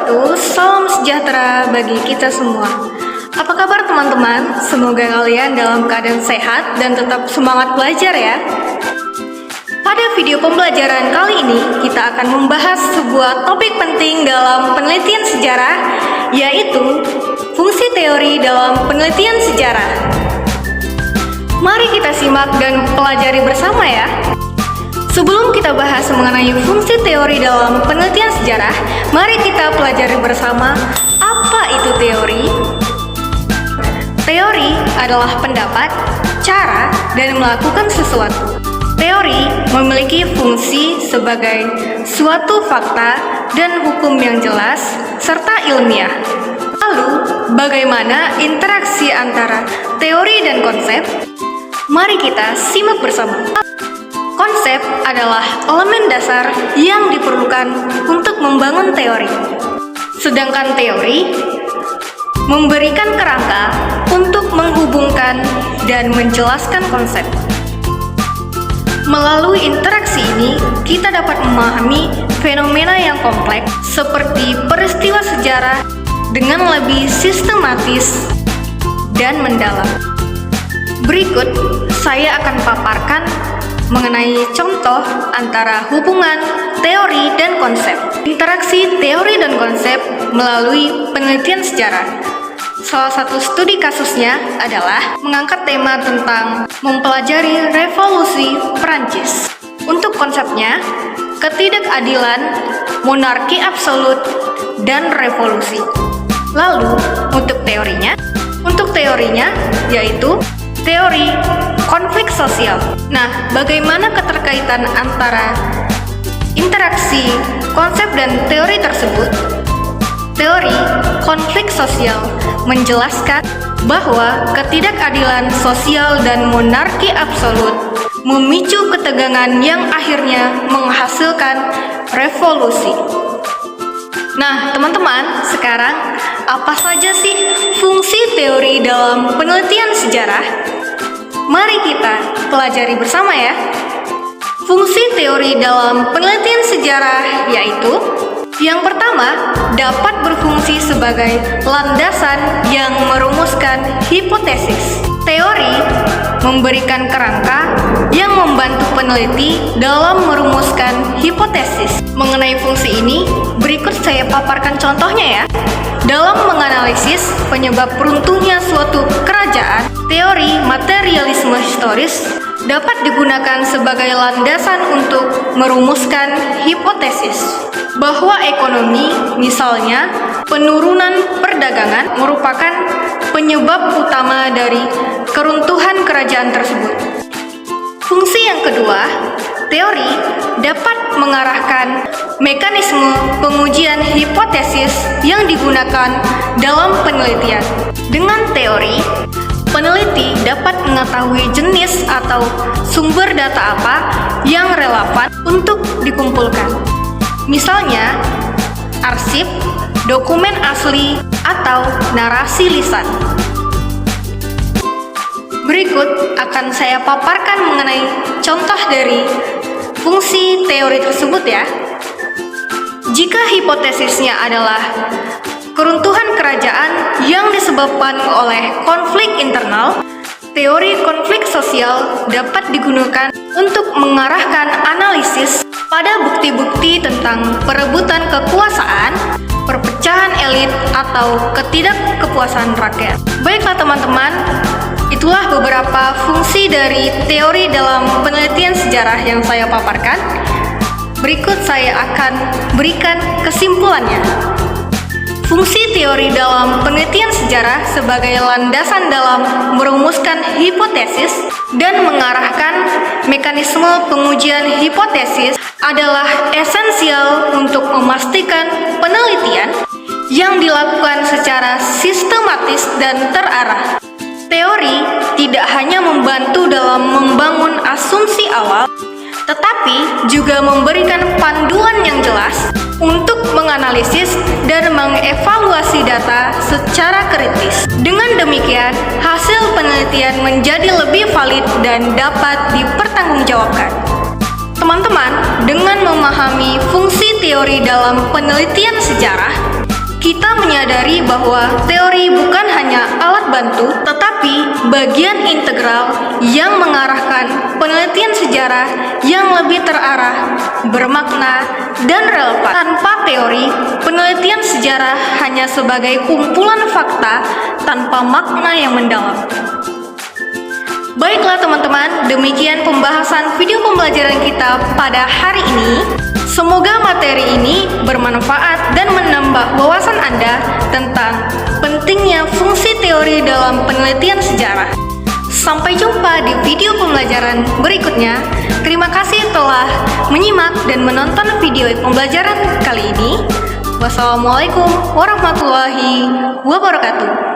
wabarakatuh. Salam sejahtera bagi kita semua. Apa kabar teman-teman? Semoga kalian dalam keadaan sehat dan tetap semangat belajar ya. Pada video pembelajaran kali ini, kita akan membahas sebuah topik penting dalam penelitian sejarah, yaitu fungsi teori dalam penelitian sejarah. Mari kita simak dan pelajari bersama ya. Sebelum kita bahas mengenai fungsi teori dalam penelitian sejarah, mari kita pelajari bersama apa itu teori. Teori adalah pendapat, cara, dan melakukan sesuatu. Teori memiliki fungsi sebagai suatu fakta dan hukum yang jelas serta ilmiah. Lalu, bagaimana interaksi antara teori dan konsep? Mari kita simak bersama. Konsep adalah elemen dasar yang diperlukan untuk membangun teori. Sedangkan teori memberikan kerangka untuk menghubungkan dan menjelaskan konsep. Melalui interaksi ini, kita dapat memahami fenomena yang kompleks seperti peristiwa sejarah dengan lebih sistematis dan mendalam. Berikut, saya akan paparkan mengenai contoh antara hubungan teori dan konsep. Interaksi teori dan konsep melalui penelitian sejarah. Salah satu studi kasusnya adalah mengangkat tema tentang mempelajari revolusi Prancis. Untuk konsepnya, ketidakadilan, monarki absolut, dan revolusi. Lalu, untuk teorinya yaitu teori konflik sosial. Nah, bagaimana keterkaitan antara interaksi konsep dan teori tersebut? Teori konflik sosial menjelaskan bahwa ketidakadilan sosial dan monarki absolut memicu ketegangan yang akhirnya menghasilkan revolusi. Nah, teman-teman, sekarang apa saja sih fungsi teori dalam penelitian sejarah? Mari kita pelajari bersama ya. Fungsi teori dalam penelitian sejarah yaitu: yang pertama, dapat berfungsi sebagai landasan yang merumuskan hipotesis. Teori memberikan kerangka yang membantu peneliti dalam merumuskan hipotesis. Mengenai fungsi ini, berikut saya paparkan contohnya ya. Dalam menganalisis penyebab runtuhnya suatu kerajaan, teori materialisme historis dapat digunakan sebagai landasan untuk merumuskan hipotesis bahwa ekonomi, misalnya penurunan perdagangan, merupakan penyebab utama dari keruntuhan kerajaan tersebut. Fungsi yang kedua, teori dapat mengarahkan mekanisme pengujian hipotesis yang digunakan dalam penelitian. Dengan teori, peneliti dapat mengetahui jenis atau sumber data apa yang relevan untuk dikumpulkan. Misalnya, arsip, dokumen asli, atau narasi lisan. Berikut akan saya paparkan mengenai contoh dari fungsi teori tersebut ya. Jika hipotesisnya adalah keruntuhan kerajaan yang disebabkan oleh konflik internal, teori konflik sosial dapat digunakan untuk mengarahkan analisis pada bukti-bukti tentang perebutan kekuasaan, perpecahan elit, atau ketidakkepuasan rakyat. Baiklah teman-teman, itulah beberapa fungsi dari teori dalam penelitian sejarah yang saya paparkan. Berikut saya akan berikan kesimpulannya. Fungsi teori dalam penelitian sejarah sebagai landasan dalam merumuskan hipotesis dan mengarahkan mekanisme pengujian hipotesis adalah esensial untuk memastikan penelitian yang dilakukan secara sistematis dan terarah. Teori tidak hanya membantu dalam membangun asumsi awal, tetapi juga memberikan panduan yang jelas untuk menganalisis dan mengevaluasi data secara kritis. Dengan demikian, hasil penelitian menjadi lebih valid dan dapat dipertanggungjawabkan. Teman-teman, dengan memahami fungsi teori dalam penelitian sejarah, Kita menyadari bahwa teori bukan hanya alat bantu, tetapi bagian integral yang mengarahkan penelitian sejarah yang lebih terarah, bermakna, dan relevan. Tanpa teori, penelitian sejarah hanya sebagai kumpulan fakta tanpa makna yang mendalam. Baiklah teman-teman, demikian pembahasan video pembelajaran kita pada hari ini. Semoga materi ini bermanfaat dan menambah wawasan Anda tentang pentingnya fungsi teori dalam penelitian sejarah. Sampai jumpa di video pembelajaran berikutnya. Terima kasih telah menyimak dan menonton video pembelajaran kali ini. Wassalamualaikum warahmatullahi wabarakatuh.